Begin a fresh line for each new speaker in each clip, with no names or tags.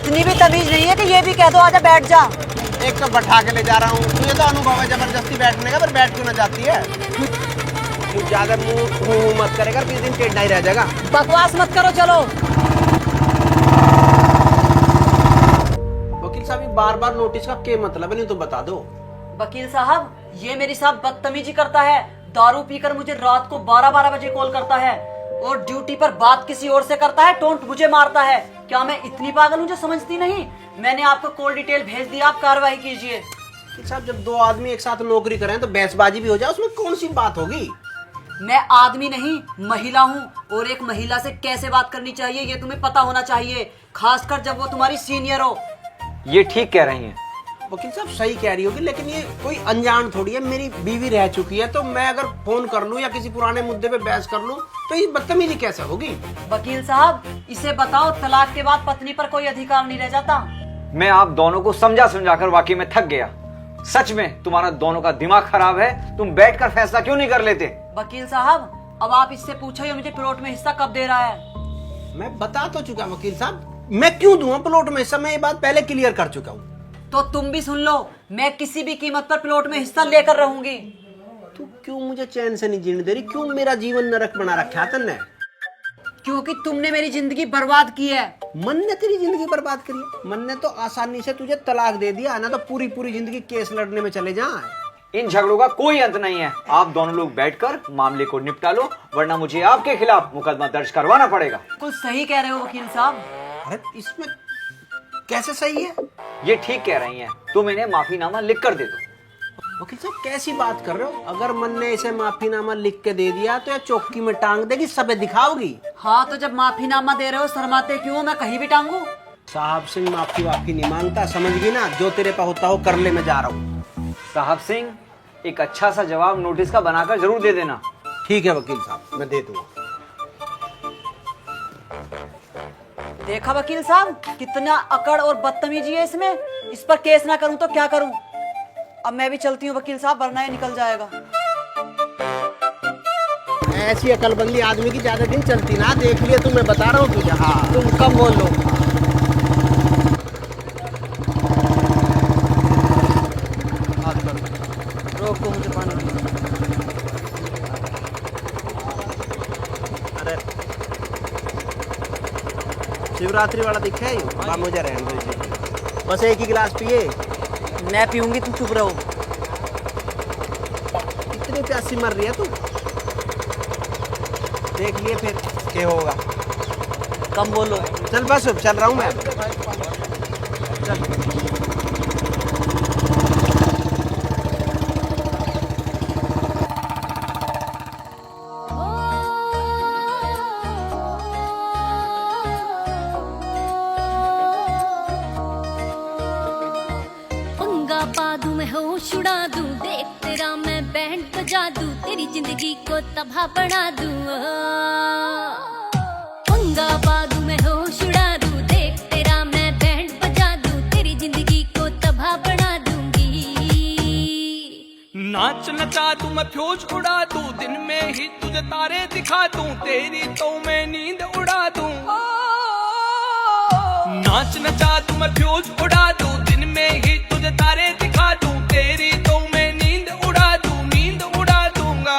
इतनी भी तमीज नहीं है कि ये भी कह दो आजा बैठ जा।
एक तो बैठा के ले जा रहा हूँ, तुझे तो अनुभव है जबरदस्ती बैठने का, पर बैठ क्यों ना जाती है? तू ज्यादा मुंह मत करेगा, 20 दिन टेढ़ा ही रह जाएगा।
बकवास मत करो, चलो।
वकील साहब बार बार नोटिस का क्या मतलब है, नहीं तो बता दो।
वकील साहब ये मेरे साथ बदतमीजी करता है, दारू पीकर मुझे रात को 12-12 बजे कॉल करता है और ड्यूटी पर बात किसी और से करता है, टोंट मुझे मारता है। क्या मैं इतनी पागल हूँ जो समझती नहीं? मैंने आपको कॉल डिटेल भेज दिया, आप कार्रवाई कीजिए।
साहब जब दो आदमी एक साथ नौकरी करें तो बहसबाजी भी हो जाए, उसमें कौन सी बात होगी?
मैं आदमी नहीं महिला हूँ, और एक महिला से कैसे बात करनी चाहिए ये तुम्हें पता होना चाहिए, खासकर जब वो तुम्हारी सीनियर हो।
ये ठीक कह रही हैं।
वकील साहब सही कह रही होगी, लेकिन ये कोई अनजान थोड़ी है, मेरी बीवी रह चुकी है, तो मैं अगर फोन कर लूं या किसी पुराने मुद्दे पे बहस कर लूं तो ये बदतमीजी कैसे होगी?
वकील साहब इसे बताओ, तलाक के बाद पत्नी पर कोई अधिकार नहीं रह जाता।
मैं आप दोनों को समझा समझाकर वाकई में थक गया। सच में तुम्हारा दोनों का दिमाग खराब है, तुम बैठकर फैसला क्यों नहीं कर लेते?
वकील साहब अब आप इससे पूछो ये मुझे प्लॉट में हिस्सा कब दे रहा है।
मैं बता तो चुका वकील साहब, मैं क्यों दूंगा प्लॉट में हिस्सा, मैं ये बात पहले क्लियर कर चुका हूँ।
तो तुम भी सुन लो, मैं किसी भी कीमत पर प्लॉट में हिस्सा लेकर रहूंगी।
तू क्यों मुझे चैन से नहीं जीने दे रही? क्यों मेरा जीवन नरक बना रखा है तन्ने?
क्योंकि तुमने मेरी जिंदगी बर्बाद की है।
मन ने तेरी जिंदगी बर्बाद करी है? मन ने तो आसानी से तुझे तलाक दे दिया ना, तो पूरी पूरी जिंदगी केस लड़ने में चले जाए।
इन झगड़ों का कोई अंत नहीं है। आप दोनों लोग बैठकर मामले को निपटा लो, वरना मुझे आपके खिलाफ मुकदमा दर्ज करवाना पड़ेगा।
कुछ सही कह रहे हो वकील साहब।
अरे इसमें कैसे सही है?
ये ठीक कह रही हैं, तुम इन्हें माफीनामा लिख कर दे दो।
वकील साहब कैसी बात कर रहे हो? अगर मन ने इसे माफीनामा लिख के दे दिया तो या चौकी में टांग देगी, सबे दिखाओगी।
हाँ तो जब माफीनामा दे रहे हो शर्माते क्यों? मैं कहीं भी टांगू।
साहब सिंह माफी वाफी नहीं मांगता, समझ गई ना? जो तेरे पे होता हो कर ले, मैं जा रहा हूँ।
साहब सिंह एक अच्छा सा जवाब नोटिस का बनाकर जरूर दे देना।
ठीक है वकील साहब, मैं दे दूंगा।
देखा वकील साहब कितना अकड़ और बदतमीजी है इसमें। इस पर केस ना करूं तो क्या करूं? अब मैं भी चलती हूँ वकील साहब, वरना ये निकल जाएगा।
ऐसी अकलबंदी आदमी की ज्यादा दिन चलती ना, देख लिया तू, मैं बता रहा हूँ तुझे। हाँ
तुम कम बोल लो। रोको मुझे पानी।
अरे शिवरात्रि वाला दिखा है, मुझे रहने दो इसे। बस एक ही गिलास पिए।
मैं पीऊंगी, तुम चुप रहो।
कितनी प्यासी मर रही है तू, देख लिए फिर क्या होगा।
कम बोलो।
चल बस चल रहा हूँ मैं। चल।
पा दूं मैं होश उड़ा दूं, देख तेरा मैं बैंड बजा दूं, तेरी जिंदगी को तबाह बना दूं। पंगा पा दूं मैं होश उड़ा दूं, देख तेरा मैं बैंड बजा दूं, तेरी जिंदगी को तबाह बना दूंगी।
नाच नचा दूं मैं फ्यूज उड़ा दूं, दिन में ही तुझे तारे दिखा दूं, तेरी तो मैं नींद उड़ा दूं। नाच नचा दूं मैं फ्यूज उड़ा दूं, दिन में ही तुझे तारे दिखा दूं, तेरी तो मैं नींद उड़ा दूं, नींद उड़ा दूंगा।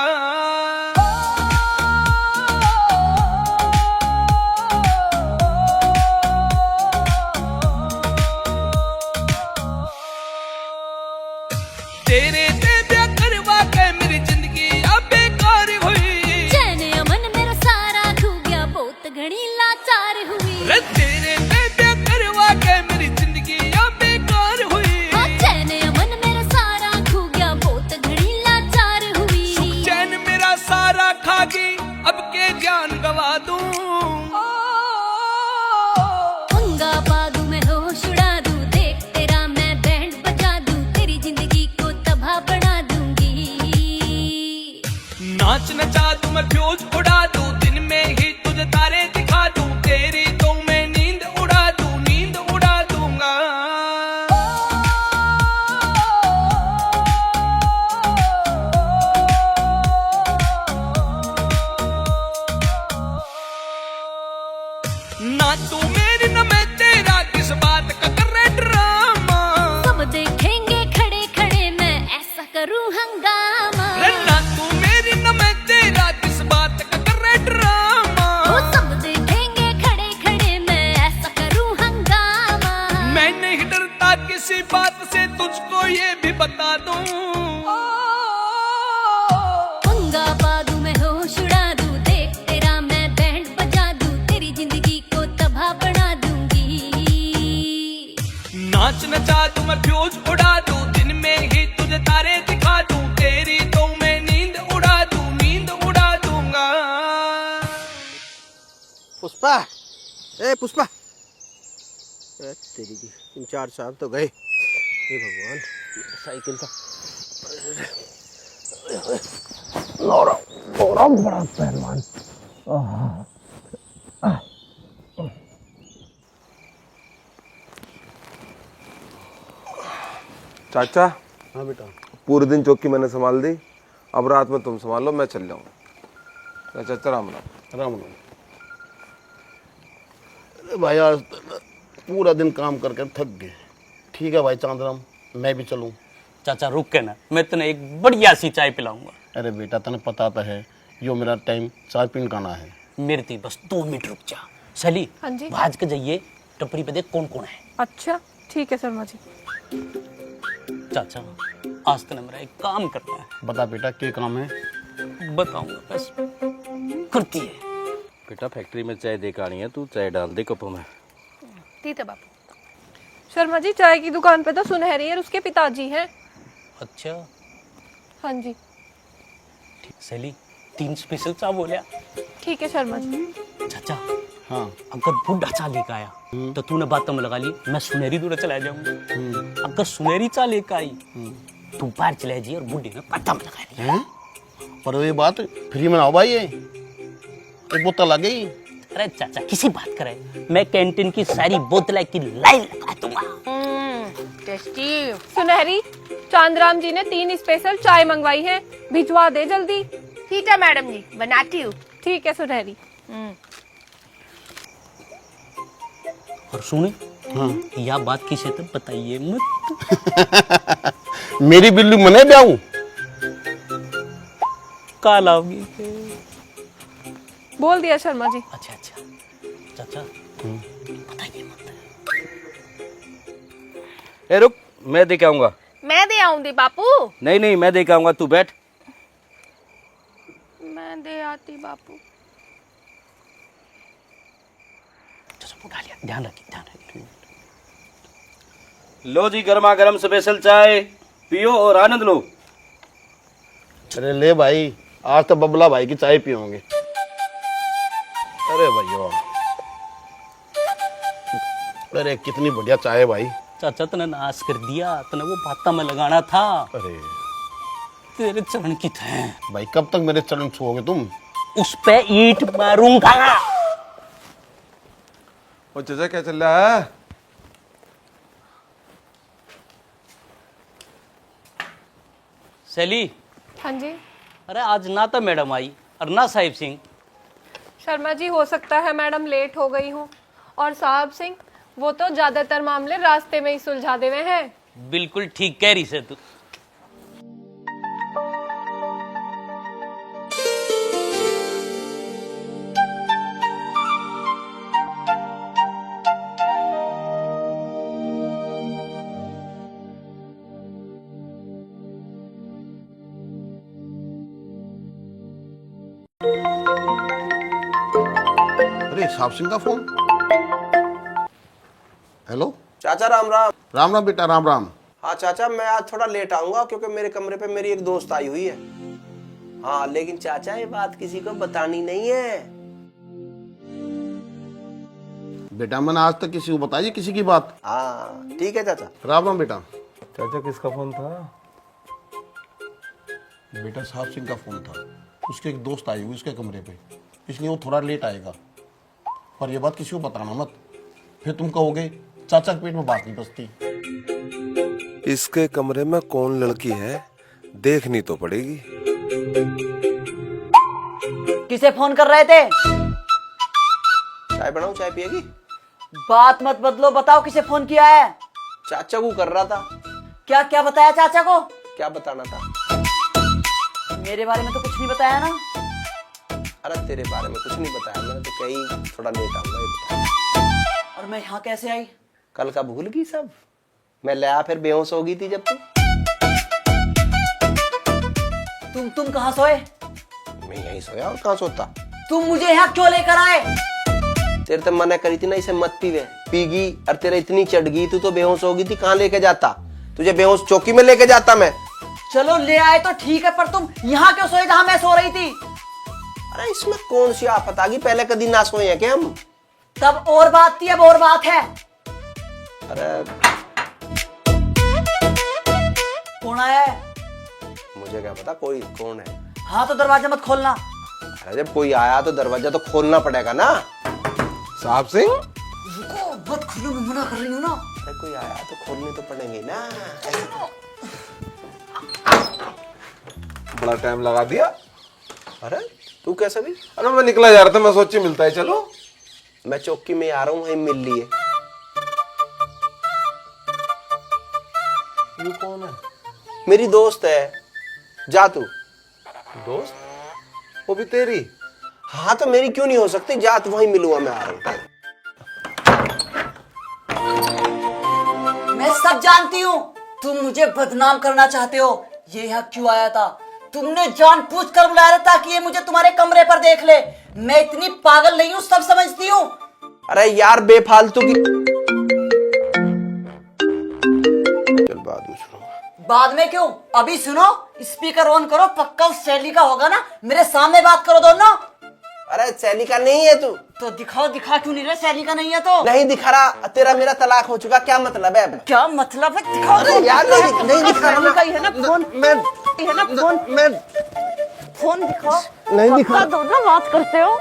तेरे दे करवा के मेरी जिंदगी अब बेकार हुई,
चैन अमन मेरा सारा खो गया, बहुत घड़ी लाचार हुई।
तेरे दे करवा के मेरी जिंदगी अब बेकार हुई,
चैन अमन मेरा सारा खो गया, बहुत घड़ी लाचार हुई।
सुख चैन मेरा सारा खा गई, अब के जान गवा दूं।
पंगा पा दूं मैं होश उड़ा दूं, देख तेरा मैं बैंड बजा दूं, तेरी जिंदगी को तबाह बना दूंगी।
नाच नचा दूं मैं फ्यूज उड़ा दूं, दिन में ही तुझे तारे दिखा दूं, तेरी तो मैं नींद उड़ा दूं, नींद उड़ा दूंगा। ना तू मेरी न मैं तेरा, किस बात फ्यूज उड़ा दूं दिन में ही तुझे तारे दिखा दूं तेरी तो मैं नींद उड़ा दूंगा।
पुष्पा, ए पुष्पा, तेरी की 3-4 साल तो गए। हे भगवान, साइकिल था बड़ा पहलवान।
चाचा,
हाँ बेटा।
पूरे दिन चौकी मैंने संभाल दी, अब रात में तुम संभाल लो, मैं चल जाऊंगा। चाचा राम राम।
राम राम। अरे भाई आज पूरा दिन काम करके थक गए। ठीक है भाई चांदराम, मैं भी चलूं।
चाचा रुक के ना, मैं तने एक बढ़िया सी चाय पिलाऊंगा।
अरे बेटा तने पता तो है यो मेरा टाइम चाय पीने का ना है।
मेरे थी बस 2 मिनट रुक जा। सली,
हाँ जी।
भाज के जाइए टपरी पे देख कौन कौन है।
अच्छा ठीक है शर्मा जी।
चाचा आज तने मेरा एक काम करना है।
बता बेटा क्या काम है?
बताऊंगा बस करती है।
बेटा फैक्ट्री में चाय देकर आनी है, तू चाय डाल दे कपों में।
ठीक है बापू। शर्मा जी चाय की दुकान पे तो सुनहरी और उसके पिताजी हैं।
अच्छा
हाँ जी
ठीक। सली 3 स्पेशल चाय बोलिया।
ठीक है शर्मा जी।
चाचा
हाँ
अगर बुढ़ा चा लेकर आया तो तूने बातों में लगा ली मैं सुनहरी दूर चला जाऊंगा। अगर सुनहरी चा लेकर आई तू बाहर चला जी और बुढ़ी में पट्टा में लगा ली।
हैं? पर ये बात फ्री में ना हो भाई, ये एक बोतल आ गई।
अरे चाचा किसी बात करे, मैं कैंटीन की सारी बोतलें की लाइन लगा दूंगा।
टेस्टी। सुनहरी, चांदराम जी ने 3 स्पेशल चाय मंगवाई है, भिजवा दे जल्दी।
ठीक है मैडम जी, बनाती हूँ।
ठीक है सुनहरी।
और सुनी
हाँ
यह बात किसे तो बताइए मत।
मेरी बिल्ली मने ब्याऊं।
काल आओगी।
बोल दिया शर्मा जी।
अच्छा अच्छा चाचा बताइए मत।
ए रुक, मैं दे के आऊंगा।
मैं दे आऊंगी बापू।
नहीं नहीं, मैं दे के आऊंगा, तू बैठ।
मैं दे आती बापू।
चाचा उठा लिया, ध्यान रखिए ध्यान रखिए।
लो जी गर्मा गर्म स्पेशल चाय पियो और आनंद लो।
अरे ले भाई, आज तो बबला भाई की चाय पियोगे। अरे भैया, अरे कितनी बढ़िया चाय है भाई।
चाचा तने नाश कर दिया, तने वो बाता में लगाना था।
अरे
तेरे चरण की थे
भाई, कब तक मेरे चरण छुओगे तुम?
उस पे ईंट मारूंगा।
और चाचा क्या चल रहा है?
सैली,
हाँ जी
अरे आज ना तो मैडम आई और ना साहिब सिंह।
शर्मा जी, हो सकता है मैडम लेट हो गई हूँ। और साहब सिंह वो तो ज्यादातर मामले रास्ते में ही सुलझा देवे हैं।
बिल्कुल ठीक कह रही से तू।
अरे साहब सिंह का फोन। हेलो
चाचा राम राम।
राम राम बेटा, राम राम।
हाँ चाचा, मैं आज थोड़ा लेट आऊंगा क्योंकि मेरे कमरे पे मेरी एक दोस्त आई हुई है। हाँ लेकिन चाचा ये बात किसी को बतानी नहीं है।
बेटा मैंने आज तक किसी को बताई किसी की बात।
हाँ ठीक है चाचा।
राम राम बेटा।
चाचा किसका फोन था?
बेटा साहब सिंह का फोन था, उसके एक दोस्त आई हुई उसके कमरे पे, इसलिए वो थोड़ा लेट आएगा। पर ये बात किसी को बताना मत, फिर तुम कहोगे चाचा के पेट में बात नहीं बचती।
इसके कमरे में कौन लड़की है देखनी तो पड़ेगी।
किसे फोन कर रहे थे?
चाय बनाऊं, चाय पिएगी?
बात मत बदलो, बताओ किसे फोन किया है?
चाचा को कर रहा था।
क्या क्या बताया चाचा को?
क्या बताना था?
मेरे बारे में तो कुछ नहीं बताया ना।
अरे तेरे बारे में कुछ नहीं बताया, मैंने तो कहीं थोड़ा लेट आऊंगा ये बताया।
और मैं यहाँ कैसे आई?
कल का भूल गई सब। मैं लाया फिर बेहोश हो गई थी जब
तुम कहाँ सोए?
मैं यहीं सोया और कहाँ सोता।
तुम मुझे यहाँ क्यों लेकर आए?
तेरे तो मना करी थी ना इसे मत पीवे, पीगी और तेरे इतनी चढ़ गई तू तो बेहोश हो गई थी, कहाँ लेके जाता? तुझे बेहोश चौकी में लेके जाता मैं।
चलो ले आए तो ठीक है, पर तुम यहाँ क्यों सोए जहां मैं सो रही थी?
अरे इसमें कौन सी आफत आ गई, पहले कभी ना सोए हैं क्या हम?
तब और बात थी, अब और बात है।
अरे
कौन आया है?
मुझे क्या पता कोई कौन है।
हाँ तो दरवाजा मत खोलना।
अरे जब कोई आया तो दरवाजा तो खोलना पड़ेगा ना।
साहब सिंह,
रुको, मत खोलो, मैं मना कर रही हूँ ना।
अरे कोई आया तो खोलने तो पड़ेंगे ना।
बड़ा टाइम लगा दिया।
अरे तू कैसा भी?
अरे मैं निकला जा रहा था, मैं सोची मिलता है चलो।
मैं चौकी में आ रहा हूँ, वहीं मिल लिए।
ये कौन है?
मेरी दोस्त है, जा तू।
दोस्त? वो भी तेरी?
हाँ तो मेरी क्यों नहीं हो सकती, जा तू, वहीं मिलूंगा, मैं आ रहा हूँ।
मैं सब जानती हूँ, तुम मुझे बदनाम करना चाहते हो। ये यहाँ क्यों आया था? तुमने जानबूझकर बुलाया था ताकि ये मुझे तुम्हारे कमरे पर देख ले। मैं इतनी पागल नहीं हूँ, सब समझती हूँ।
अरे यार बेफालतू की। चल बाद में सुनूंगा।
बाद में क्यों, अभी सुनो। स्पीकर ऑन करो, पक्का उस शैली का होगा ना। मेरे सामने बात करो दोनों।
अरे सैली का नहीं है तू
तो दिखाओ, दिखा क्यों नहीं रहे? शैली का नहीं है तो
नहीं दिखा रहा। तेरा मेरा तलाक हो चुका, क्या मतलब है?
क्या मतलब है? दिखाओ।
अरे यार नहीं दिखा रहा।
शैली का ही है ना फोन?
मैं
है ना फोन?
मैं
फोन दिखाओ।
नहीं दिखा।
दो ना, बात करते हो।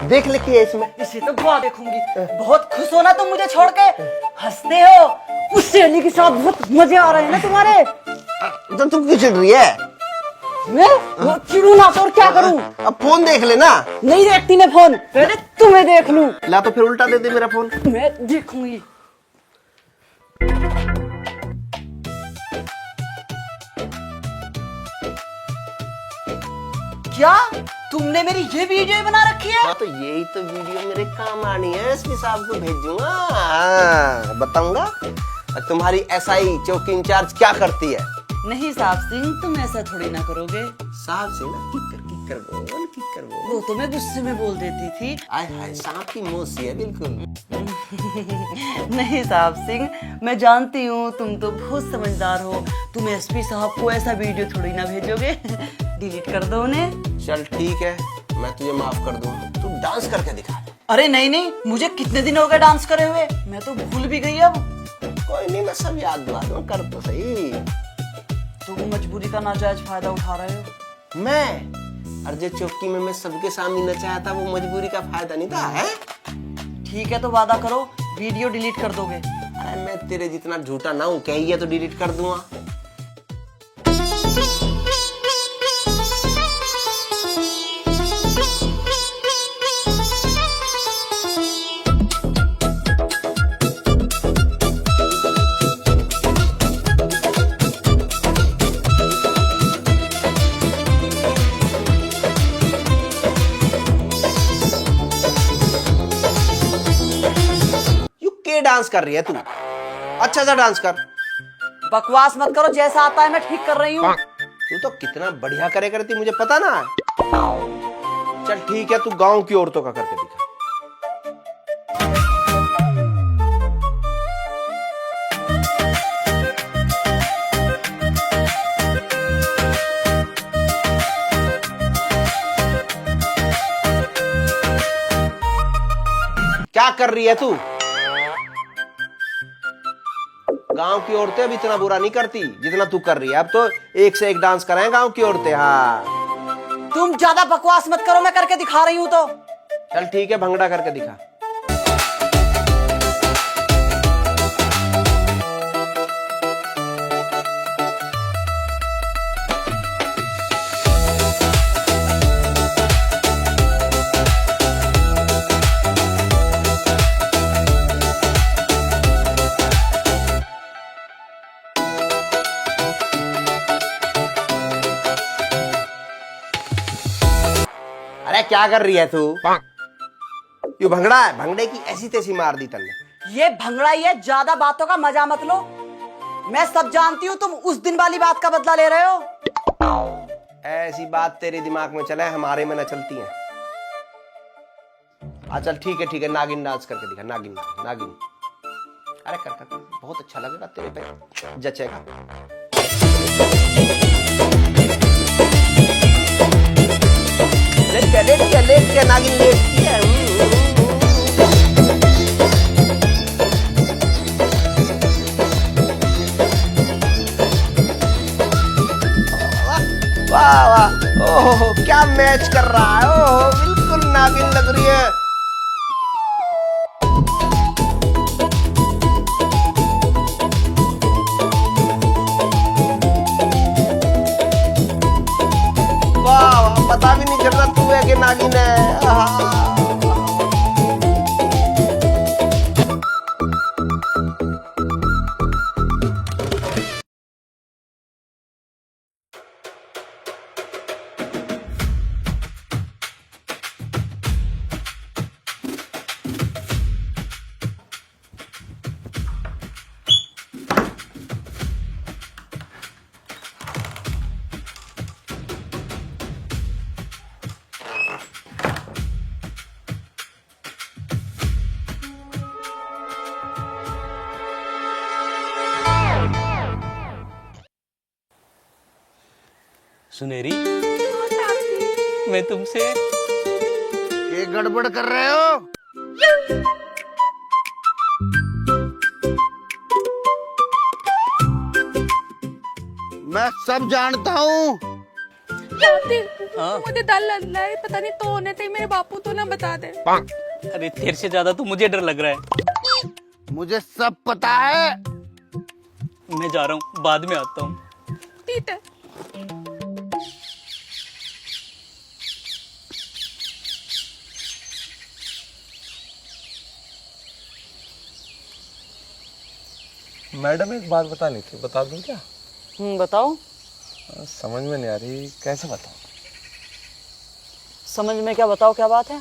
देख ले कि इसमें।
इसे तो बहुत देखूंगी। बहुत खुश हो ना तुम मुझे छोड़ के? हंसते हो? उस शैली के साथ बहुत मजे आ रहे हैं ना तुम्हारे?
तो तू क्यों चिढ़ रही है?
मैं वो चिड़ू ना तो और क्या करूं?
अब फोन देख लेना।
नहीं देखती मैं फोन, पहले तुम्हें देख लूं।
ला तो फिर उल्टा दे दे मेरा फोन।
मैं देखूंगी। क्या तुमने मेरी ये वीडियो बना रखी है?
हाँ तो यही तो वीडियो मेरे काम आनी है, एसपी साहब को भेजूंगा। हाँ, बताऊंगा तुम्हारी एसआई चौकी इंचार्ज क्या करती है।
नहीं साहब सिंह, तुम ऐसा थोड़ी ना करोगे।
साहब से ना किकर बोल।
वो तो मैं गुस्से में बोल देती थी।
आय हाय, सांप की मौसी है बिल्कुल।
नहीं साहब सिंह, मैं जानती हूँ तुम तो बहुत समझदार हो। तुम एसपी साहब को ऐसा वीडियो थोड़ी ना भेजोगे। डिलीट कर दो उन्हें।
चल ठीक है, मैं तुझे माफ कर दूं। तू डांस करके दिखा।
अरे नहीं नहीं, मुझे कितने दिन हो गए डांस करे हुए, मैं तो भूल भी गई अब।
कोई नहीं, मैं सब याद दिला दूं, कर तो सही।
तुम मजबूरी का नाजायज फायदा उठा रहे हो।
मैं अर्जे चौकी में मैं सबके सामने नचाया था, वो मजबूरी का फायदा नहीं था है?
ठीक है तो वादा करो, वीडियो डिलीट कर दोगे।
अरे मैं तेरे जितना झूठा ना हूं, कहिए तो डिलीट कर दूंगा। डांस कर रही है तू? अच्छा सा डांस कर।
बकवास मत करो, जैसा आता है मैं ठीक कर रही हूँ।
तू तो कितना बढ़िया करे करती, मुझे पता ना। चल ठीक है, तू गांव की औरतों का करके दिखा। क्या कर रही है तू? गांव की औरतें अब इतना बुरा नहीं करती जितना तू कर रही है। अब तो एक से एक डांस कराएं गांव की औरतें। हाँ
तुम ज्यादा बकवास मत करो, मैं करके दिखा रही हूँ तो।
चल ठीक है, भंगड़ा करके दिखा। अरे क्या कर रही है तू? ये भंगड़ा है, भंगड़े की ऐसी तैसी मार दी तन्ने।
ये भंगड़ा ही है, ज्यादा बातों का मजा मत लो। मैं सब जानती हूँ, तुम उस दिन वाली बात का बदला ले रहे हो।
ऐसी बात तेरे दिमाग में चले, हमारे में न चलती है। चल ठीक है, नागिन डांस करके दिखा, नागिन नागिन। अरे कर कर कर, बहुत अच्छा लगेगा तेरे पे, जचेगा। लेट के नागिन लेट किया। वाह वाह, ओहो क्या मैच कर रहा है, ओहो बिल्कुल नागिन लग रही है। वाह, पता भी नहीं चल रहा तू है कि नागिन है।
सुनेरी, मैं तुमसे
ये गड़बड़ कर रहे हो? मैं सब जानता हूँ।
मुझे डर लग रहा है, पता नहीं तो होने थे मेरे बापू तो ना बता दे।
अरे तेरे से ज्यादा तो मुझे डर लग रहा है।
मुझे सब पता है।
मैं जा रहा हूँ, बाद में आता हूँ।
ठीक है।
मैडम एक बात बतानी थी, बता दूं क्या?
बताओ।
समझ में नहीं आ रही, कैसे बताऊं?
समझ में क्या बताओ, क्या बात है?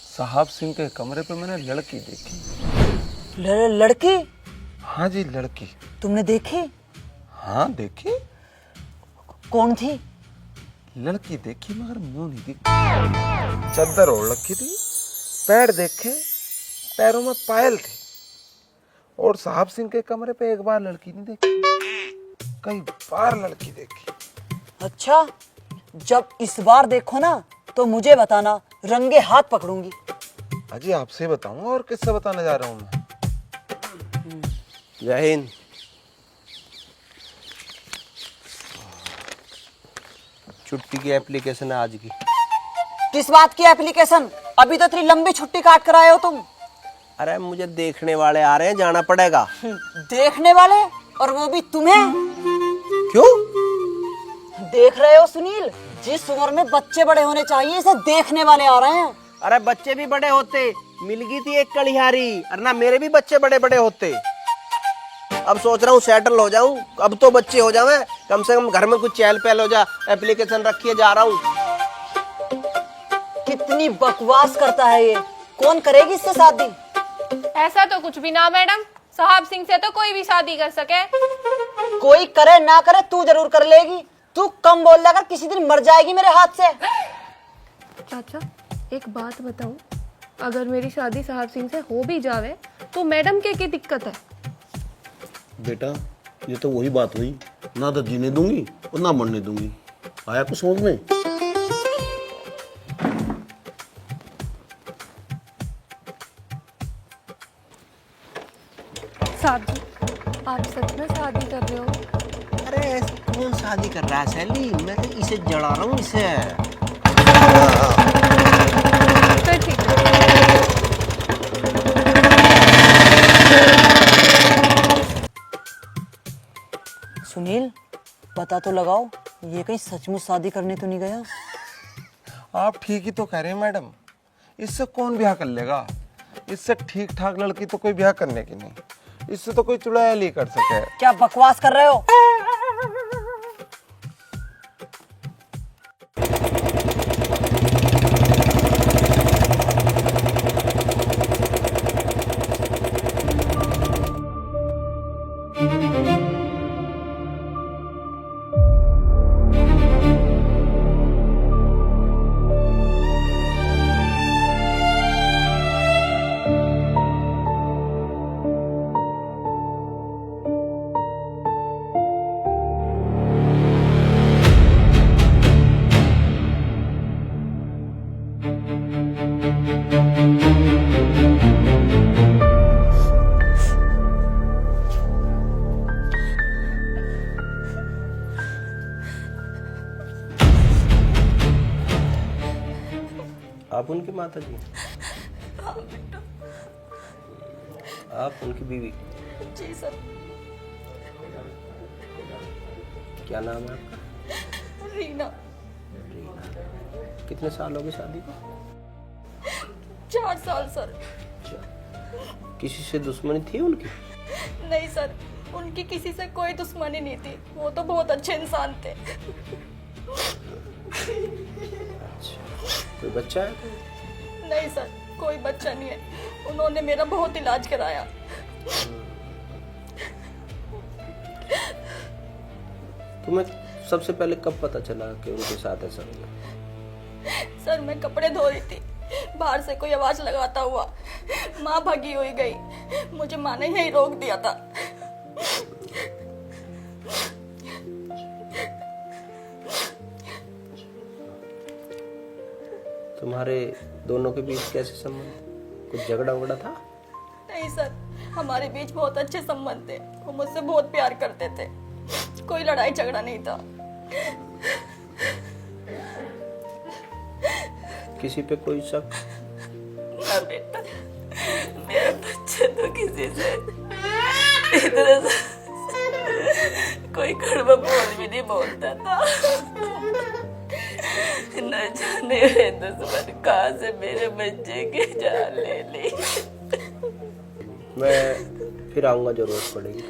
साहब सिंह के कमरे पे मैंने लड़की देखी।
लड़की?
हाँ जी लड़की।
तुमने देखी?
हाँ देखी।
कौन थी?
लड़की देखी मगर मुंह नहीं दिखी। चद्दर ओढ़ रखी थी, पैर देखे, पैरों में पायल थे। और साहब सिंह के कमरे पे एक बार लड़की नहीं देखी, कई बार लड़की देखी।
अच्छा, जब इस बार देखो ना तो मुझे बताना, रंगे हाथ पकड़ूंगी।
अजी आपसे बताऊंगा और किससे बताने जा रहा हूँ मैं।
जय हिंद। छुट्टी की एप्लीकेशन है आज की।
किस बात की एप्लीकेशन? अभी तो इतनी लंबी छुट्टी काट कर आए हो तुम।
अरे मुझे देखने वाले आ रहे हैं, जाना पड़ेगा।
देखने वाले? और वो भी तुम्हें?
क्यों?
देख रहे हो सुनील, जिस उम्र में बच्चे बड़े होने चाहिए, इसे देखने वाले आ रहे हैं।
अरे बच्चे भी बड़े होते, मिल गई थी एक कलिहारी, और ना मेरे भी बच्चे बड़े बड़े होते। अब सोच रहा हूँ सेटल हो जाऊं, अब तो बच्चे हो जावे, कम से कम घर में कुछ चहल पहल हो जा। एप्लीकेशन रखिए, जा रहा हूँ।
कितनी बकवास करता है ये, कौन करेगी इससे शादी?
ऐसा तो कुछ भी ना मैडम, साहब सिंह से तो कोई भी शादी कर सके।
कोई करे ना करे, तू जरूर कर लेगी। तू कम बोल अगर किसी दिन मर जाएगी मेरे हाथ से।
चाचा एक बात बताऊं, अगर मेरी शादी साहब सिंह से हो भी जावे तो मैडम के दिक्कत है?
बेटा ये तो वही बात हुई, ना तो जीने दूंगी और ना मरने दूंगी। आया कुछ समझ में?
साहब जी, आप सच में शादी कर रहे हो?
अरे कौन शादी कर रहा है सैली, मैं तो इसे जड़ा रहा हूँ इसे।
तो ठीक है।
सुनील, पता तो लगाओ, ये कहीं सचमुच शादी करने तो नहीं गया?
आप ठीक ही तो कह रहे हैं मैडम, इससे कौन ब्याह कर लेगा? इससे ठीक ठाक लड़की तो कोई ब्याह करने की नहीं, इससे तो कोई चुड़ैल ही कर सके।
क्या बकवास कर रहे हो?
आप उनकी माता जी? आप उनकी बीवी?
जी सर।
क्या नाम है आपका?
रीना।
कितने साल हो गए शादी को?
4 साल सर।
किसी से दुश्मनी थी उनकी?
नहीं सर, उनकी किसी से कोई दुश्मनी नहीं थी, वो तो बहुत अच्छे इंसान थे।
कोई बच्चा है?
नहीं सर, कोई बच्चा नहीं है, उन्होंने मेरा बहुत इलाज कराया।
तुम्हें सबसे पहले कब पता चला कि उनके साथ ऐसा हुआ?
सर मैं कपड़े धो रही थी, बाहर से कोई आवाज लगाता हुआ माँ भागी हुई गई, मुझे माँ ने यही रोक दिया था।
तुम्हारे दोनों के बीच कैसे संबंध? कुछ झगड़ा वगड़ा था?
नहीं सर, हमारे बीच बहुत अच्छे संबंध थे, वो मुझसे बहुत प्यार करते थे, कोई लड़ाई झगड़ा नहीं था।
किसी पे कोई शक?
ना बेटा, मेरा बच्चा तो किसी से इधर कोई कड़वा बोल भी नहीं बोलता था। न जाने वे दुश्मन कहाँ से मेरे बच्चे की जान ले ली।
मैं फिर आऊंगा, जरूरत पड़ेगी।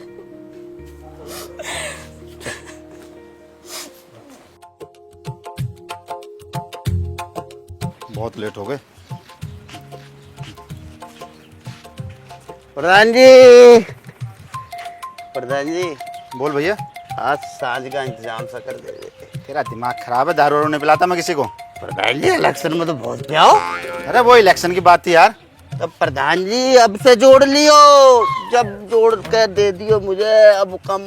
बहुत लेट हो गए।
प्रधान जी, प्रधान जी,
बोल भैया।
आज सांझ का इंतजाम सा कर दे।
तेरा दिमाग खराब है, दारू नहीं पिलाता मैं किसी को।
प्रधान जी, इलेक्शन में तो बहुत पियाओ।
अरे वो इलेक्शन की बात थी यार।
तो प्रधान जी अब से जोड़ लियो, जब जोड़ के दे दियो मुझे, अब कम।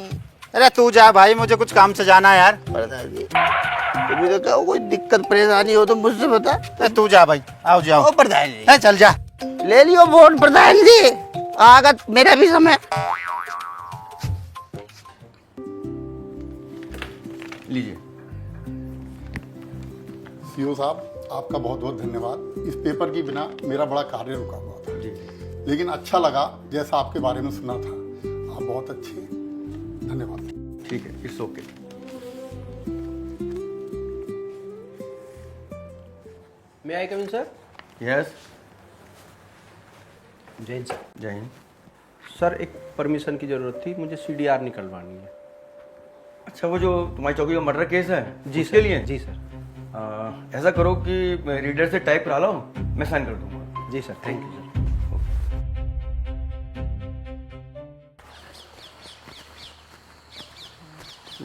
अरे तू जा भाई, मुझे कुछ काम से जाना है यार।
प्रधान जी, तुम्हें तो क्या कोई दिक्कत परेशानी हो तो मुझसे बता।
अरे तू जा भाई, आओ जाओ।
ओ प्रधान जी,
चल जा,
ले लियो वोट प्रधान जी, आगा मेरा भी समय।
लीजिए।
सीओ साहब, आपका बहुत बहुत धन्यवाद। इस पेपर के बिना मेरा बड़ा कार्य रुका हुआ था जी, लेकिन अच्छा लगा जैसा आपके बारे में सुना था। आप बहुत अच्छे हैं, धन्यवाद।
ठीक है, इट्स ओके।
मैं आई कमिंग सर?
यस।
जय हिंद सर।
जय हिंद।
सर एक परमिशन की जरूरत थी, मुझे CDR निकलवानी है।
अच्छा, वो जो तुम्हारी चौकी का मर्डर केस है
जी
उसके
सर।
लिए?
जी सर।
ऐसा करो कि रीडर से टाइप करा लो, मैं साइन कर दूंगा।
जी सर, थैंक यू सर।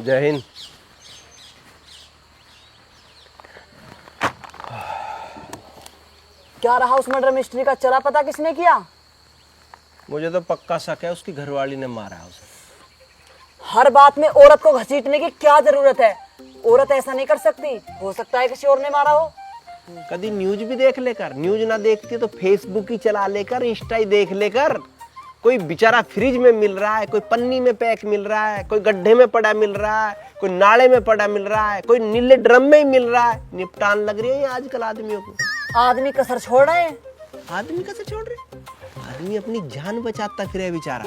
जय हिंद।
क्या रहा उस मर्डर मिस्ट्री का, चला पता किसने किया?
मुझे तो पक्का शक है उसकी घरवाली ने मारा है उसे।
हर बात में औरत को घसीटने की क्या जरूरत है? औरत ऐसा नहीं कर सकती, हो सकता है किसी और ने मारा हो।
कभी न्यूज भी देख लेकर, न्यूज ना देखती तो फेसबुक ही चला लेकर, इंस्टा ही देख लेकर। कोई बेचारा फ्रिज में मिल रहा है, कोई पन्नी में पैक मिल रहा है, कोई गड्ढे में पड़ा मिल रहा है, कोई नाले में पड़ा मिल रहा है, कोई नीले ड्रम में ही मिल रहा है। निपटान लग रही है आजकल आदमियों को।
आदमी कसर छोड़ रहे हैं।
आदमी कसर छोड़ रहे? आदमी अपनी जान बचाता फिरे बेचारा।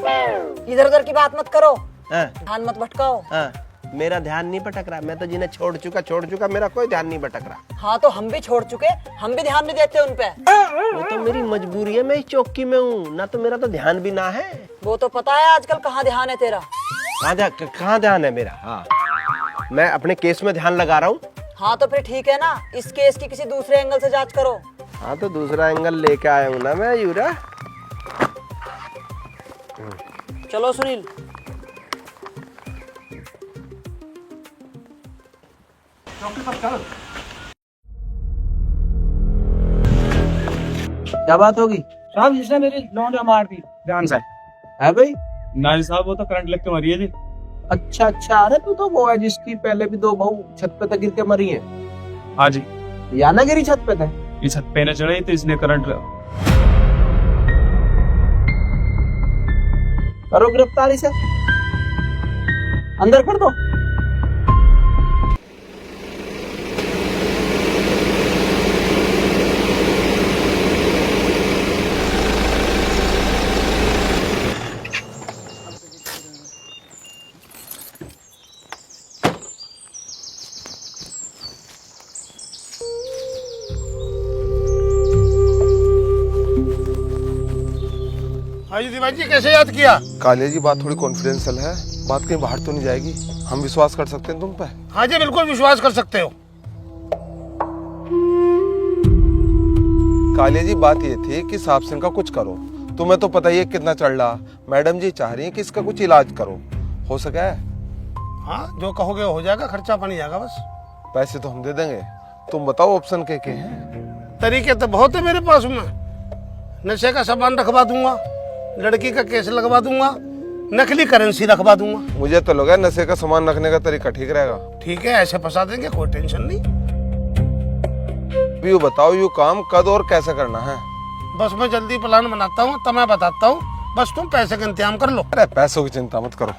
इधर उधर की बात मत करो,
हाँ।
ध्यान मत भटकाओ।
हाँ, मेरा ध्यान नहीं भटक रहा, मैं तो जिन्हें छोड़ चुका, मेरा कोई ध्यान नहीं भटक रहा।
हाँ तो हम भी छोड़ चुके, हम भी ध्यान नहीं देते उन पे।
वो तो मेरी मजबूरी है, मैं इस चौकी में हूँ ना, तो मेरा तो ध्यान भी ना है।
वो तो पता है आजकल कहाँ ध्यान है तेरा।
कहाँ ध्यान है मेरा? हाँ, मैं अपने केस में ध्यान लगा रहा हूँ।
हाँ तो फिर ठीक है ना, इस केस की किसी दूसरे एंगल से जांच करो।
हाँ तो दूसरा एंगल लेके आया हूँ ना मैं, यूरा।
चलो सुनील।
क्या बात होगी
साहब? जिसने मेरी लौंडा मार दी ध्यान से
है भाई?
नहीं साहब, वो तो करंट लग के मरी है जी।
अच्छा, अरे तू तो वो है जिसकी पहले भी 2 बहू छत पे तक गिर के मरी है।
हाँ जी,
या ना गिरी छत पे थे?
ये छत पे न चढ़े तो इसलिए करंट
करो गिरफ्तारी से, अंदर कर दो।
हाँ जी दिवान जी, कैसे याद किया?
कालिया जी बात थोड़ी कॉन्फिडेंशियल है, बात कहीं बाहर तो नहीं जाएगी? हम विश्वास कर सकते हैं तुम पे?
हाँ जी बिल्कुल विश्वास कर सकते हो।
कालिया जी बात ये थी कि साहब सिंह का कुछ करो। तुम्हें तो पता ही है कितना चल रहा। मैडम जी चाह रही है कि इसका कुछ इलाज करो, हो सका है?
हाँ जो कहोगे हो जाएगा, खर्चा पानी जाएगा बस।
पैसे तो हम दे देंगे, तुम बताओ ऑप्शन के हैं?
तरीके तो बहुत है मेरे पास में। नशे का सामान रखवा दूंगा, लड़की का केस लगवा दूंगा, नकली करेंसी रखवा दूंगा।
मुझे तो लगा नशे का सामान रखने का तरीका ठीक रहेगा।
ठीक है, ऐसे फंसा देंगे, कोई टेंशन नहीं।
यू बताओ, यू काम कद और कैसे करना है?
बस मैं जल्दी प्लान बनाता हूँ तो मैं बताता हूँ, बस तुम पैसे का इंतजाम कर लो।
अरे पैसों की चिंता मत करो,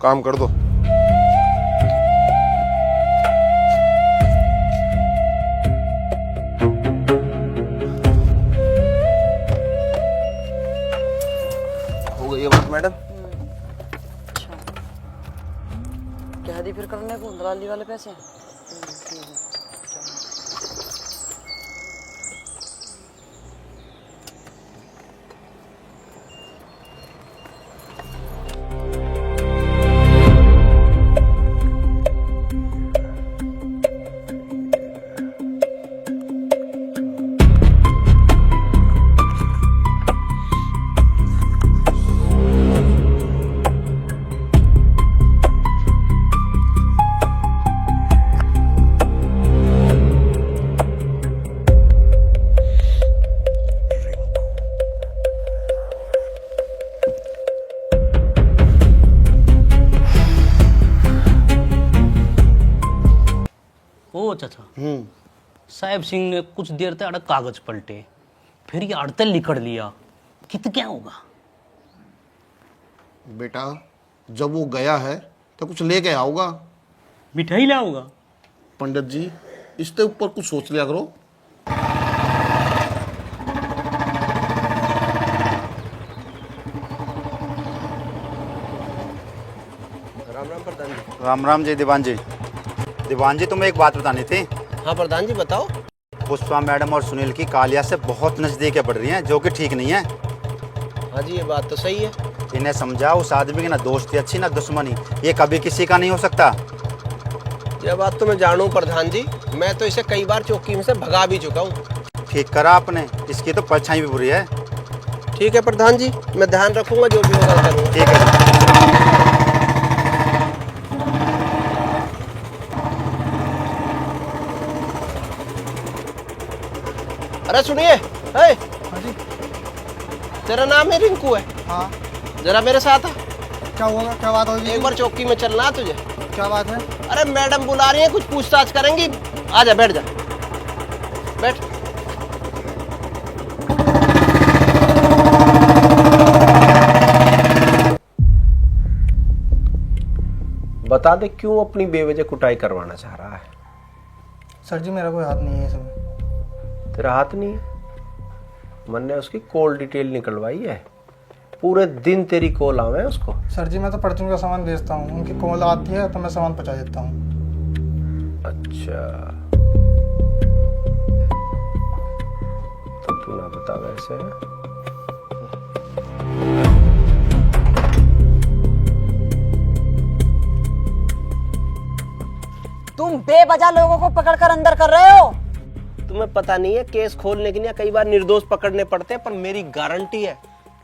काम कर दो।
हो गई ये बात मैडम?
कह दी फिर करने को दलाली वाले पैसे।
ओ चाचा, साहब सिंह ने कुछ देर तक अड़क कागज पलटे, फिर ये अड़तल लिखड़ लिया, कित क्या होगा?
बेटा जब वो गया है तो कुछ लेके आओगा,
मिठाई लाओगा।
पंडित जी इसके ऊपर कुछ सोच लिया करो।
राम राम प्रधान जी।
राम राम जी दीवान जी। दीवान जी तुम्हें एक बात बतानी थी।
हाँ प्रधान जी बताओ।
पुष्पा मैडम और सुनील की कालिया से बहुत नजदीकें बढ़ रही हैं, जो कि ठीक नहीं है।
हाँ जी ये बात तो सही है।
इन्हें समझाओ, उस आदमी की ना दोस्ती अच्छी ना दुश्मनी, ये कभी किसी का नहीं हो सकता।
ये बात तो मैं जानूं प्रधान जी, मैं तो इसे कई बार चौकी में से भगा भी चुका हूँ।
ठीक करा आपने, इसकी तो परछाई भी बुरी है।
ठीक है प्रधान जी, मैं ध्यान रखूंगा, जो भी होगा करूंगा।
ठीक है।
अरे सुनिए, तेरा नाम है रिंकू है?
हाँ।
जरा मेरे साथ आ।
क्या हुआ, क्या बात होगी?
एक बार चौकी में चलना तुझे।
क्या बात है?
अरे मैडम बुला रही है, कुछ पूछताछ करेंगी। आजा बैठ जा, बैठ। बता दे क्यों अपनी बेवजह कुटाई करवाना चाह रहा है?
सर जी मेरा कोई हाथ नहीं है इसमें।
तेरा हाथ नहीं है? मैंने उसकी कॉल डिटेल निकलवाई है, पूरे दिन तेरी कॉल आवे उसको।
सर जी मैं तो परचून का सामान बेचता हूँ, उनकी कॉल आती है तो मैं सामान पहुँचा देता हूँ।
अच्छा तो तू ना बता वैसे।
तुम बेवजह लोगों को पकड़कर अंदर कर रहे हो।
तुम्हें पता नहीं है, केस खोलने के लिए कई बार निर्दोष पकड़ने पड़ते हैं, पर मेरी गारंटी है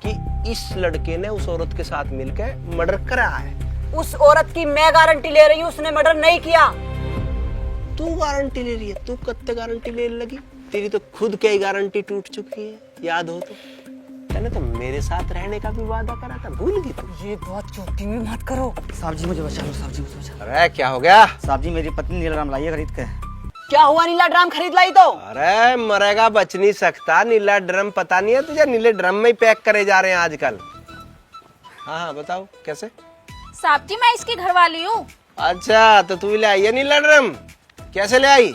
कि इस लड़के ने उस औरत के साथ मिलकर मर्डर करा है।
उस औरत की मैं गारंटी ले रही हूँ, उसने मर्डर नहीं किया।
तू गारंटी ले रही है? तू कत्ते गारंटी लेने लगी? तेरी तो खुद की गारंटी टूट चुकी है, याद हो तो। मैंने तो मेरे साथ रहने का भी वादा करा था, भूल गई तुम?
ये बात चौकी में मत करो।
साहब जी मुझे बचा लो, साहब जी मुझे बचा लो।
अरे क्या हो गया?
साहब जी मेरी पत्नी नीला राम लाई है खरीद के।
क्या हुआ, नीला ड्राम खरीद लाई तो?
अरे मरेगा, बच नहीं सकता। नीला ड्रम पता नहीं है तुझे? नीले ड्रम में ही पैक करे जा रहे हैं आजकल। हाँ हाँ बताओ कैसे?
साहब जी मैं इसकी घरवाली हूँ।
अच्छा तो तू ले आई है नीला ड्रम? कैसे ले आई?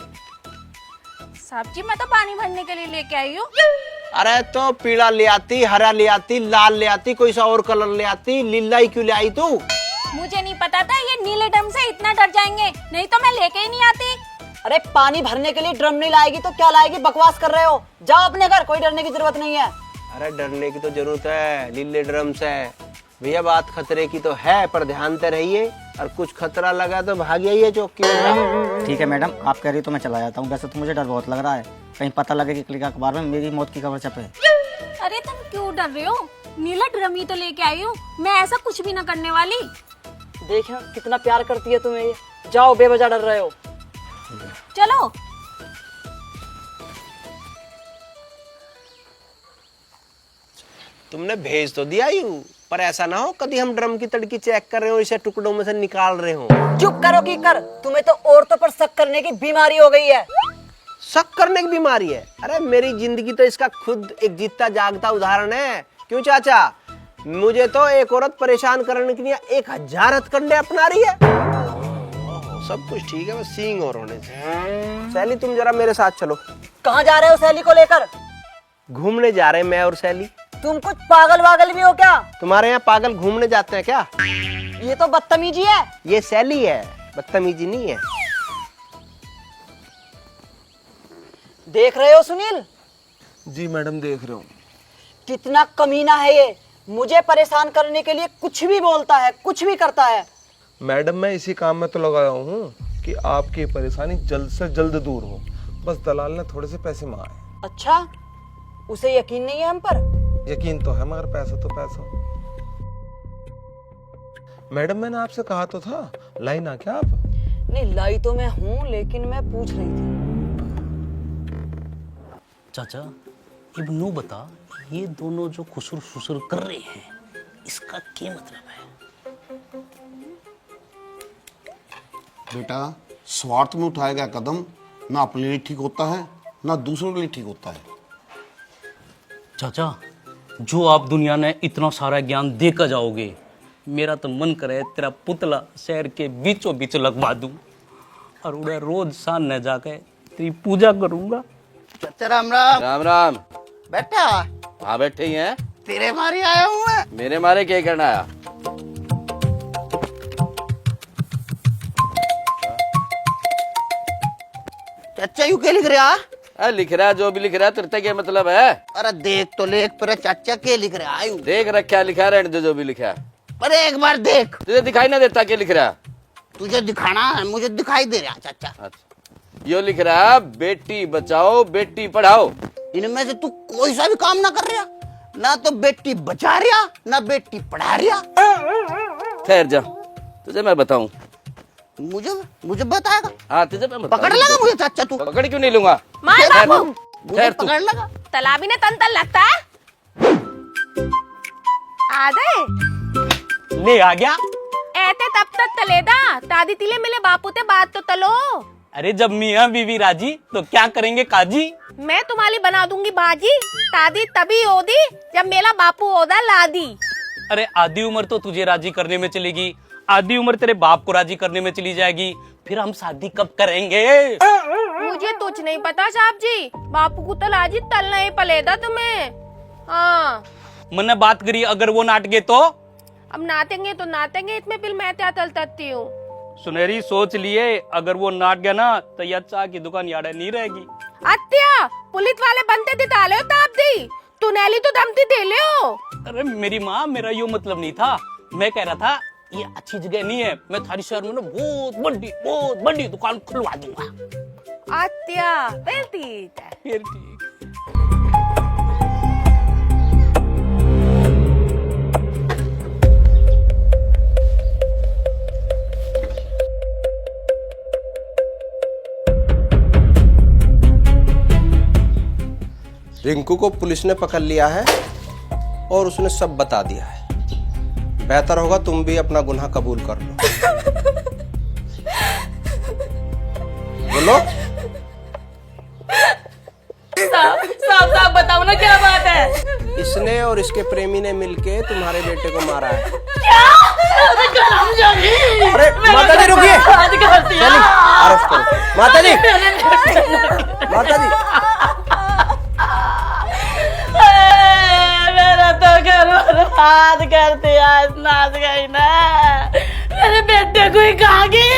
साहब जी मैं तो पानी भरने के लिए लेके आई हूँ।
अरे तो पीला ले आती, हरा ले आती, लाल ले आती, कोई सा और कलर ले आती, लीला ही क्यों ले आई तू?
मुझे नहीं पता था ये नीले ड्रम से इतना डर जाएंगे, नहीं तो मैं लेके ही नहीं आती।
अरे पानी भरने के लिए ड्रम नहीं लाएगी तो क्या लाएगी? बकवास कर रहे हो। जाओ अपने घर, कोई डरने की जरूरत नहीं है।
अरे डरने की तो जरूरत है, लीले ड्रम से भैया। बात खतरे की तो है, पर ध्यान से रहिए, और कुछ खतरा लगा तो भाग आइए चौकी में।
ठीक है मैडम, आप कह रही तो मैं चला जाता हूँ। वैसे तो मुझे डर बहुत लग रहा है, कहीं पता लगे कि क्लिक अखबार में मेरी मौत की खबर छपे।
अरे तुम क्यों डर रहे हो? नीला ड्रम ही तो लेके आई हूँ, मैं ऐसा कुछ भी ना करने वाली।
देखा कितना प्यार करती है तुम्हें ये। जाओ, बेवजह डर रहे हो।
चलो।
तुमने भेज तो दिया यू, पर ऐसा ना हो कभी हम ड्रम की तड़की चेक कर रहे हो, इसे टुकड़ों में से निकाल रहे हो।
चुप करो की कर, तुम्हें तो औरतों पर शक करने की बीमारी हो गई है।
शक करने की बीमारी है? अरे मेरी जिंदगी तो इसका खुद एक जीता जागता उदाहरण है। क्यों चाचा? मुझे तो एक औरत परेशान करने के लिए 1000 हथकंडे अपना रही है। सब कुछ ठीक है, बस सींग और होने से। सैली तुम जरा मेरे साथ चलो।
कहाँ जा रहे हो सैली को लेकर?
घूमने जा रहे हैं मैं और सैली।
तुम कुछ पागल वागल भी हो क्या?
तुम्हारे यहाँ पागल घूमने जाते हैं क्या?
ये तो बदतमीजी है।
ये सैली है, बदतमीजी नहीं है।
देख रहे हो सुनील?
जी मैडम देख रहे हूँ।
कितना कमीना है ये, मुझे परेशान करने के लिए कुछ भी बोलता है, कुछ भी करता है।
मैडम मैं इसी काम में तो लगाया हूँ कि आपकी परेशानी जल्द से जल्द दूर हो। बस दलाल ने थोड़े से पैसे मांगे।
अच्छा, उसे यकीन नहीं है हम पर?
यकीन तो है, मगर पैसा तो पैसा। मैडम मैंने आपसे कहा तो था, लाई ना क्या आप?
नहीं लाई तो मैं हूँ, लेकिन मैं पूछ रही थी।
चाचा अब नू बता, ये दोनों जो खुसुर फुसुर कर रहे हैं, इसका क्या मतलब है?
बेटा स्वार्थ में उठाया गया कदम ना अपने लिए ठीक होता है ना दूसरों के लिए ठीक होता है।
चाचा जो आप दुनिया ने इतना सारा ज्ञान देकर जाओगे, मेरा तो मन करे तेरा पुतला शहर के बीचों बीच लगवा दूं और उन्हें रोज शाम न जाके तेरी पूजा करूंगा।
चाचा राम राम।
राम राम।
बेटा
हाँ बैठे ही हैं।
तेरे मारे आया हूँ मैं।
मेरे मारे क्या करना आया?
चाचा यू क्या लिख रहा?
लिख रहा है जो भी लिख रहा है, तेरे क्या मतलब है?
अरे देख तो लेख पर चाचा क्या लिख रहा है?
देख रखा लिखा रहने दे जो भी लिखा है।
अरे एक बार देख।
तुझे दिखाई ना देता क्या लिख रहा है?
तुझे दिखाना है, मुझे दिखाई दे रहा चाचा।
अच्छा यो लिख रहा है बेटी बचाओ बेटी पढ़ाओ।
इनमें से तू कोई सा भी काम ना कर रहा, ना तो बेटी बचा रहा ना बेटी पढ़ा रहा।
ठहर जा, तुझे मैं बताऊं।
मुझे बताएगा?
हाँ तुझे मैं
पकड़ लगा मुझे चाचा तू।
पकड़ क्यों नहीं लूंगा?
मुझे पकड़ लगा।
तालाबी ने तन तन लगता है। आ गए?
ले आ गया।
ऐते तब तक तलेदा, दादी तिले मिले बापू ते बात तो तलो।
अरे जब मियाँ बीवी राजी तो क्या करेंगे काजी?
मैं तुम्हारी बना दूंगी बाजी, दादी तभी होदी जब मेरा बापू होदा लादी।
अरे आधी उम्र तो तुझे राजी करने में चलेगी, आधी उम्र तेरे बाप को राजी करने में चली जाएगी, फिर हम शादी कब करेंगे?
मुझे कुछ नहीं पता साहब जी, बापू को तो लाजी तल नहीं पलेदा तुम्हें। हाँ
मैंने बात करी, अगर वो नाट गए तो?
अब नातेंगे तो नातेंगे, इसमें फिर मैं क्या तलती हूँ।
सुनहरी सोच लिए, अगर वो नाट गया ना तो यह चाय की दुकान याडा नहीं रहेगी।
अत्या पुलिस वाले बनते दिता ले ताप दी, तू नैली तो दमती दे ले हो।
अरे मेरी माँ, मेरा यो मतलब नहीं था, मैं कह रहा था ये अच्छी जगह नहीं है, मैं थारी शहर में ना बहुत बड़ी दुकान खुलवा दूंगा।
अत्या फिर ठीक है।
फिर ठीक।
रिंकू को पुलिस ने पकड़ लिया है और उसने सब बता दिया है। बेहतर होगा तुम भी अपना गुनाह कबूल कर लो। बोलो।
साहब बताओ ना क्या बात है?
इसने और इसके प्रेमी ने मिलके तुम्हारे बेटे को मारा है।
क्या?
अरे माता जी रुकिए, आरोप करो। माता जी, माता जी।
मेरा तो घर बर्बाद कर दिया, नाच गई ना, मेरे बेटे को ही खा गई।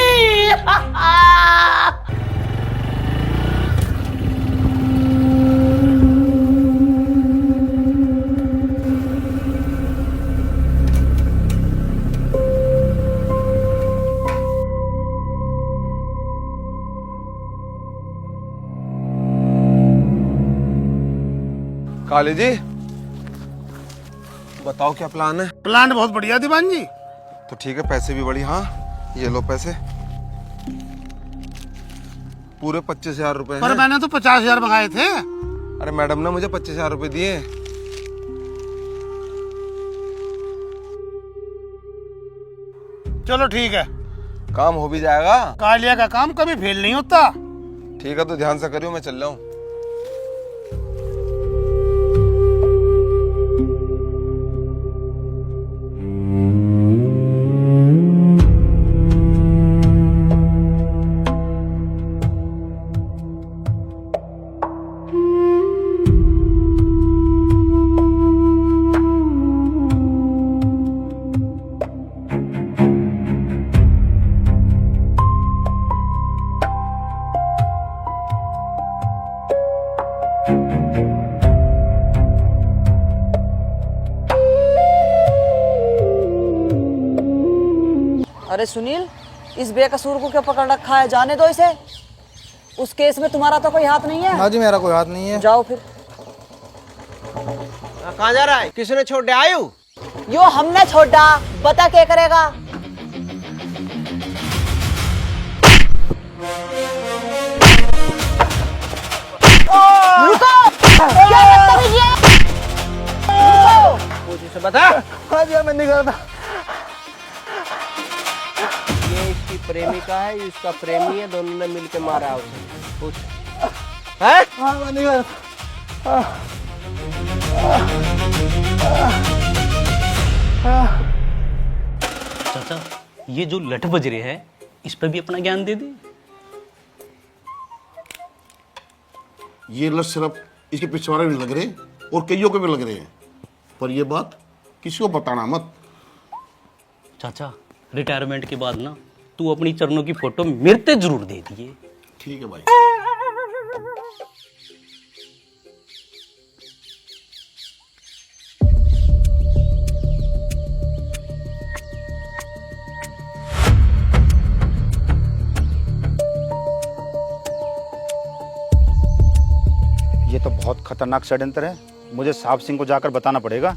काली जी बताओ क्या प्लान है?
प्लान बहुत बढ़िया दीवान जी।
तो ठीक है, पैसे भी बड़ी। हाँ ये लो पैसे, पूरे 25,000 रुपए
पर
हैं।
मैंने तो 50,000 मंगाए थे।
अरे मैडम ने मुझे 25,000 रुपए दिए।
चलो ठीक है,
काम हो भी जाएगा।
कालिया का काम कभी फेल नहीं होता।
ठीक है तो ध्यान से करियो, मैं चल रहा हूँ।
अरे सुनील, इस बेकसूर को क्या पकड़ रखा है? जाने दो इसे। उस केस में तुम्हारा तो कोई हाथ नहीं है।
ना जी मेरा कोई हाथ नहीं है।
जाओ फिर।
कहाँ जा रहा है? किसने छोड़ दिया? आयु
यो हमने छोड़ा, बता क्या करेगा? रुको! क्या बदतमीजी है?
कुछ इसे बता। हाँ जी मैं नहीं करता। ये इसकी प्रेमिका है, इसका प्रेमी है, दोनों ने मिलके मारा उसे। कुछ है? हाँ मैं नहीं करता।
चाचा, ये जो लठ बज रहे हैं इस पर भी अपना ज्ञान दे दे।
ये लठ सिर्फ इसके पिछवाड़े में लग रहे और कईयों के भी लग रहे हैं, पर ये बात किसी को बताना मत।
चाचा, रिटायरमेंट के बाद ना तू अपनी चरणों की फोटो मेरे ते जरूर दे दिए।
ठीक है भाई।
ये तो बहुत खतरनाक षड्यंत्र है, मुझे साहब सिंह को जाकर बताना पड़ेगा।